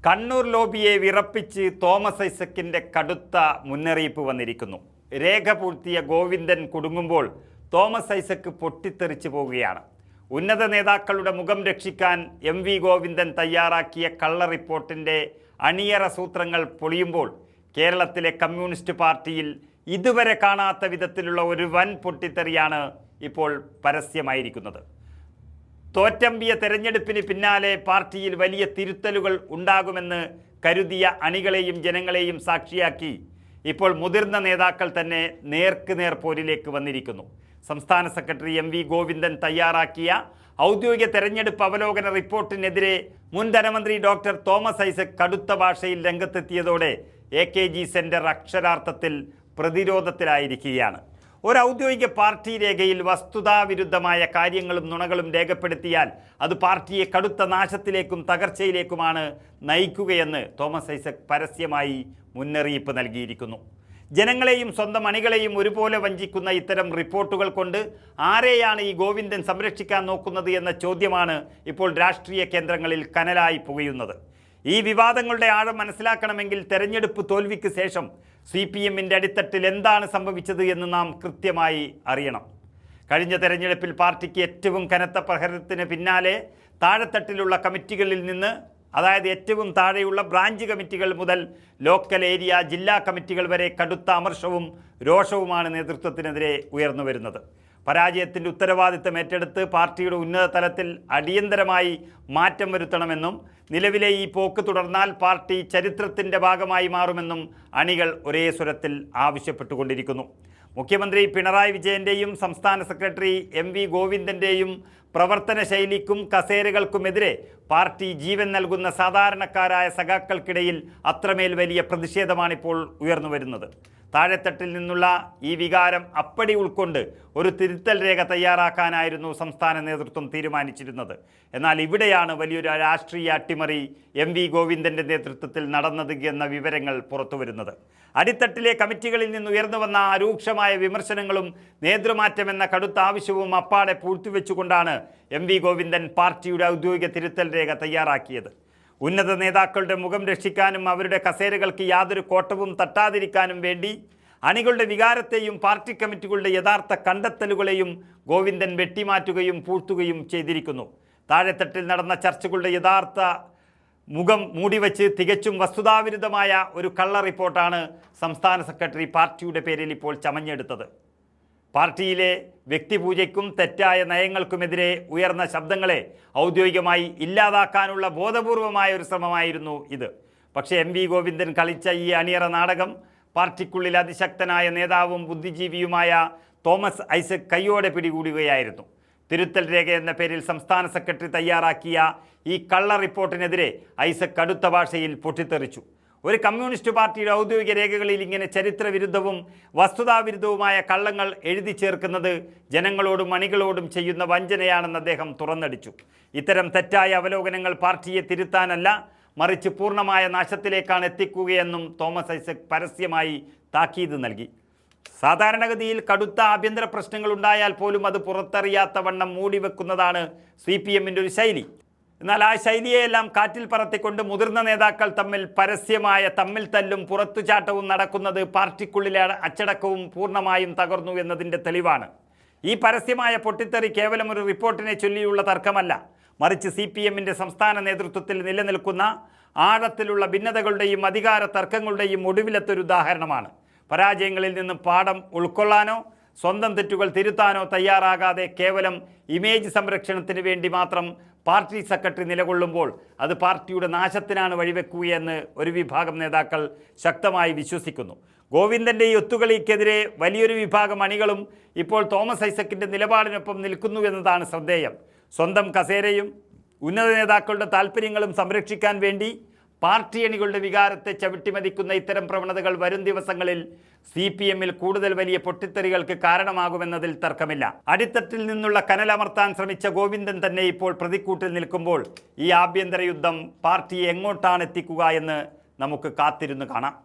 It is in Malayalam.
കണ്ണൂർ ലോബിയെ വിറപ്പിച്ച് തോമസ് ഐസക്കിന്റെ കടുത്ത മുന്നറിയിപ്പ് വന്നിരിക്കുന്നു. രേഖ പൂഴ്ത്തിയ ഗോവിന്ദൻ കുടുങ്ങുമ്പോൾ തോമസ് ഐസക്ക് പൊട്ടിത്തെറിച്ചു പോവുകയാണ്. ഉന്നത നേതാക്കളുടെ മുഖം രക്ഷിക്കാൻ MV ഗോവിന്ദൻ തയ്യാറാക്കിയ കള്ള റിപ്പോർട്ടിൻ്റെ അണിയറ സൂത്രങ്ങൾ പൊളിയുമ്പോൾ കേരളത്തിലെ കമ്മ്യൂണിസ്റ്റ് പാർട്ടിയിൽ ഇതുവരെ കാണാത്ത വിധത്തിലുള്ള ഒരു വൻ പൊട്ടിത്തെറിയാണ് ഇപ്പോൾ പരസ്യമായിരിക്കുന്നത്. തോറ്റമ്പിയ തെരഞ്ഞെടുപ്പിന് പിന്നാലെ പാർട്ടിയിൽ വലിയ തിരുത്തലുകൾ ഉണ്ടാകുമെന്ന് കരുതിയ അണികളെയും ജനങ്ങളെയും സാക്ഷിയാക്കി ഇപ്പോൾ മുതിർന്ന നേതാക്കൾ തന്നെ നേർക്കുനേർ പോരിലേക്ക് വന്നിരിക്കുന്നു. സംസ്ഥാന സെക്രട്ടറി MV ഗോവിന്ദൻ തയ്യാറാക്കിയ ഔദ്യോഗിക തെരഞ്ഞെടുപ്പ് അവലോകന റിപ്പോർട്ടിനെതിരെ മുൻ ധനമന്ത്രി ഡോക്ടർ തോമസ് ഐസക് കടുത്ത ഭാഷയിൽ രംഗത്തെത്തിയതോടെ AKG സെന്റർ അക്ഷരാർത്ഥത്തിൽ പ്രതിരോധത്തിലായിരിക്കുകയാണ്. ഒരു ഔദ്യോഗിക പാർട്ടി രേഖയിൽ വസ്തുതാവിരുദ്ധമായ കാര്യങ്ങളും നുണകളും രേഖപ്പെടുത്തിയാൽ അത് പാർട്ടിയെ കടുത്ത നാശത്തിലേക്കും തകർച്ചയിലേക്കുമാണ് നയിക്കുകയെന്ന് തോമസ് ഐസക് പരസ്യമായി മുന്നറിയിപ്പ് നൽകിയിരിക്കുന്നു. ജനങ്ങളെയും സ്വന്തം അണികളെയും ഒരുപോലെ വഞ്ചിക്കുന്ന ഇത്തരം റിപ്പോർട്ടുകൾ കൊണ്ട് ആരെയാണ് ഈ ഗോവിന്ദൻ സംരക്ഷിക്കാൻ നോക്കുന്നത് എന്ന ചോദ്യമാണ് ഇപ്പോൾ രാഷ്ട്രീയ കേന്ദ്രങ്ങളിൽ കനലായി പുകയുന്നത്. ഈ വിവാദങ്ങളുടെ ആഴം മനസ്സിലാക്കണമെങ്കിൽ തെരഞ്ഞെടുപ്പ് തോൽവിക്ക് ശേഷം CPMൻ്റെ അടിത്തട്ടിൽ എന്താണ് സംഭവിച്ചത് എന്ന് നാം കൃത്യമായി അറിയണം. കഴിഞ്ഞ തെരഞ്ഞെടുപ്പിൽ പാർട്ടിക്ക് ഏറ്റവും കനത്ത പ്രഹരത്തിന് പിന്നാലെ താഴെത്തട്ടിലുള്ള കമ്മിറ്റികളിൽ നിന്ന്, അതായത് ഏറ്റവും താഴെയുള്ള ബ്രാഞ്ച് കമ്മിറ്റികൾ മുതൽ ലോക്കൽ ഏരിയ ജില്ലാ കമ്മിറ്റികൾ വരെ കടുത്ത അമർഷവും രോഷവുമാണ് നേതൃത്വത്തിനെതിരെ ഉയർന്നു വരുന്നത്. പരാജയത്തിൻ്റെ ഉത്തരവാദിത്തം ഏറ്റെടുത്ത് പാർട്ടിയുടെ ഉന്നത തലത്തിൽ അടിയന്തരമായി മാറ്റം വരുത്തണമെന്നും നിലവിലെ ഈ പോക്ക് തുടർന്നാൽ പാർട്ടി ചരിത്രത്തിൻ്റെ ഭാഗമായി മാറുമെന്നും അണികൾ ഒരേ സ്വരത്തിൽ ആവശ്യപ്പെട്ടുകൊണ്ടിരിക്കുന്നു. മുഖ്യമന്ത്രി പിണറായി വിജയൻ്റെയും സംസ്ഥാന സെക്രട്ടറി MV ഗോവിന്ദൻ്റെയും പ്രവർത്തന ശൈലിക്കും കസേരകൾക്കുമെതിരെ പാർട്ടി ജീവൻ നൽകുന്ന സാധാരണക്കാരായ സഖാക്കൾക്കിടയിൽ അത്രമേൽ വലിയ പ്രതിഷേധമാണിപ്പോൾ ഉയർന്നു വരുന്നത്. താഴെത്തട്ടിൽ നിന്നുള്ള ഈ വികാരം അപ്പടി ഉൾക്കൊണ്ട് ഒരു തിരുത്തൽ രേഖ തയ്യാറാക്കാനായിരുന്നു സംസ്ഥാന നേതൃത്വം തീരുമാനിച്ചിരുന്നത്. എന്നാൽ ഇവിടെയാണ് വലിയൊരു രാഷ്ട്രീയ അട്ടിമറി MV ഗോവിന്ദൻ്റെ നേതൃത്വത്തിൽ നടന്നത് എന്ന വിവരങ്ങൾ പുറത്തുവരുന്നത്. അടിത്തട്ടിലെ കമ്മിറ്റികളിൽ നിന്ന് ഉയർന്നു വന്ന രൂക്ഷമായ വിമർശനങ്ങളും നേതൃമാറ്റമെന്ന കടുത്ത ആവശ്യവും അപ്പാടെ പൂഴ്ത്തിവെച്ചുകൊണ്ടാണ് MV ഗോവിന്ദൻ പാർട്ടിയുടെ ഔദ്യോഗിക തിരുത്തൽ രേഖ തയ്യാറാക്കിയത്. ഉന്നത നേതാക്കളുടെ മുഖം രക്ഷിക്കാനും അവരുടെ കസേരകൾക്ക് യാതൊരു കോട്ടവും തട്ടാതിരിക്കാനും വേണ്ടി അണികളുടെ വികാരത്തെയും പാർട്ടി കമ്മിറ്റികളുടെ യഥാർത്ഥ കണ്ടെത്തലുകളെയും ഗോവിന്ദൻ വെട്ടിമാറ്റുകയും പൂഴ്ത്തുകയും ചെയ്തിരിക്കുന്നു. താഴെത്തട്ടിൽ നടന്ന ചർച്ചകളുടെ യഥാർത്ഥ മുഖം മൂടിവെച്ച് തികച്ചും വസ്തുതാവിരുദ്ധമായ ഒരു കള്ള റിപ്പോർട്ടാണ് സംസ്ഥാന സെക്രട്ടറി പാർട്ടിയുടെ പേരിൽ ഇപ്പോൾ ചമഞ്ഞെടുത്തത്. പാർട്ടിയിലെ വ്യക്തിപൂജയ്ക്കും തെറ്റായ നയങ്ങൾക്കുമെതിരെ ഉയർന്ന ശബ്ദങ്ങളെ ഔദ്യോഗികമായി ഇല്ലാതാക്കാനുള്ള ബോധപൂർവമായ ഒരു ശ്രമമായിരുന്നു ഇത്. പക്ഷേ MV ഗോവിന്ദൻ കളിച്ച ഈ അണിയറ നാടകം പാർട്ടിക്കുള്ളിൽ അതിശക്തനായ നേതാവും ബുദ്ധിജീവിയുമായ തോമസ് ഐസക് കയ്യോടെ പിടികൂടുകയായിരുന്നു. തിരുത്തൽ രേഖ എന്ന പേരിൽ സംസ്ഥാന സെക്രട്ടറി തയ്യാറാക്കിയ ഈ കള്ള റിപ്പോർട്ടിനെതിരെ ഐസക് കടുത്ത ഭാഷയിൽ പൊട്ടിത്തെറിച്ചു. ഒരു കമ്മ്യൂണിസ്റ്റ് പാർട്ടിയുടെ ഔദ്യോഗിക രേഖകളിൽ ഇങ്ങനെ ചരിത്രവിരുദ്ധവും വസ്തുതാവിരുദ്ധവുമായ കള്ളങ്ങൾ എഴുതി ചേർക്കുന്നത് ജനങ്ങളോടും അണികളോടും ചെയ്യുന്ന വഞ്ചനയാണെന്ന് അദ്ദേഹം തുറന്നടിച്ചു. ഇത്തരം തെറ്റായ അവലോകനങ്ങൾ പാർട്ടിയെ തിരുത്താനല്ല, മറിച്ച് പൂർണ്ണമായ നാശത്തിലേക്കാണ് എത്തിക്കുകയെന്നും തോമസ് ഐസക് പരസ്യമായി താക്കീത് നൽകി. സാധാരണഗതിയിൽ കടുത്ത ആഭ്യന്തര പ്രശ്നങ്ങൾ ഉണ്ടായാൽ പോലും അത് പുറത്തറിയാത്ത വണ്ണം മൂടിവെക്കുന്നതാണ് CPMൻ്റെ ഒരു ശൈലി. എന്നാൽ ആ ശൈലിയെയെല്ലാം കാറ്റിൽ പറത്തിക്കൊണ്ട് മുതിർന്ന നേതാക്കൾ തമ്മിൽ പരസ്യമായ തമ്മിൽ തല്ലും പുറത്തുചാട്ടവും നടക്കുന്നത് പാർട്ടിക്കുള്ളിലെ അച്ചടക്കവും പൂർണ്ണമായും തകർന്നു എന്നതിൻ്റെ തെളിവാണ്. ഈ പരസ്യമായ പൊട്ടിത്തെറി കേവലം ഒരു റിപ്പോർട്ടിനെ ചൊല്ലിയുള്ള തർക്കമല്ല, മറിച്ച് CPMൻ്റെ സംസ്ഥാന നേതൃത്വത്തിൽ നിലനിൽക്കുന്ന ആഴത്തിലുള്ള ഭിന്നതകളുടെയും അധികാര തർക്കങ്ങളുടെയും ഒടുവിലത്തൊരു ഉദാഹരണമാണ്. പരാജയങ്ങളിൽ നിന്ന് പാഠം ഉൾക്കൊള്ളാനോ സ്വന്തം തെറ്റുകൾ തിരുത്താനോ തയ്യാറാകാതെ കേവലം ഇമേജ് സംരക്ഷണത്തിന് വേണ്ടി മാത്രം പാർട്ടി സെക്രട്ടറി നിലകൊള്ളുമ്പോൾ അത് പാർട്ടിയുടെ നാശത്തിനാണ് വഴിവെക്കുകയെന്ന് ഒരു വിഭാഗം നേതാക്കൾ ശക്തമായി വിശ്വസിക്കുന്നു. ഗോവിന്ദൻ്റെ ഈ ഒത്തുകളിക്കെതിരെ വലിയൊരു വിഭാഗം അണികളും ഇപ്പോൾ തോമസ് ഐസക്കിൻ്റെ നിലപാടിനൊപ്പം നിൽക്കുന്നു എന്നതാണ് ശ്രദ്ധേയം. സ്വന്തം കസേരയും ഉന്നത നേതാക്കളുടെ താല്പര്യങ്ങളും സംരക്ഷിക്കാൻ വേണ്ടി പാർട്ടി അണികളുടെ വികാരത്തെ ചവിട്ടിമതിക്കുന്ന ഇത്തരം പ്രവണതകൾ വരും ദിവസങ്ങളിൽ CPMൽ കൂടുതൽ വലിയ പൊട്ടിത്തെറികൾക്ക് കാരണമാകുമെന്നതിൽ തർക്കമില്ല. അടിത്തട്ടിൽ നിന്നുള്ള കനലമർത്താൻ ശ്രമിച്ച ഗോവിന്ദൻ തന്നെ ഇപ്പോൾ പ്രതിക്കൂട്ടിൽ നിൽക്കുമ്പോൾ ഈ ആഭ്യന്തര യുദ്ധം പാർട്ടിയെ എങ്ങോട്ടാണ് എത്തിക്കുക എന്ന് നമുക്ക് കാത്തിരുന്ന് കാണാം.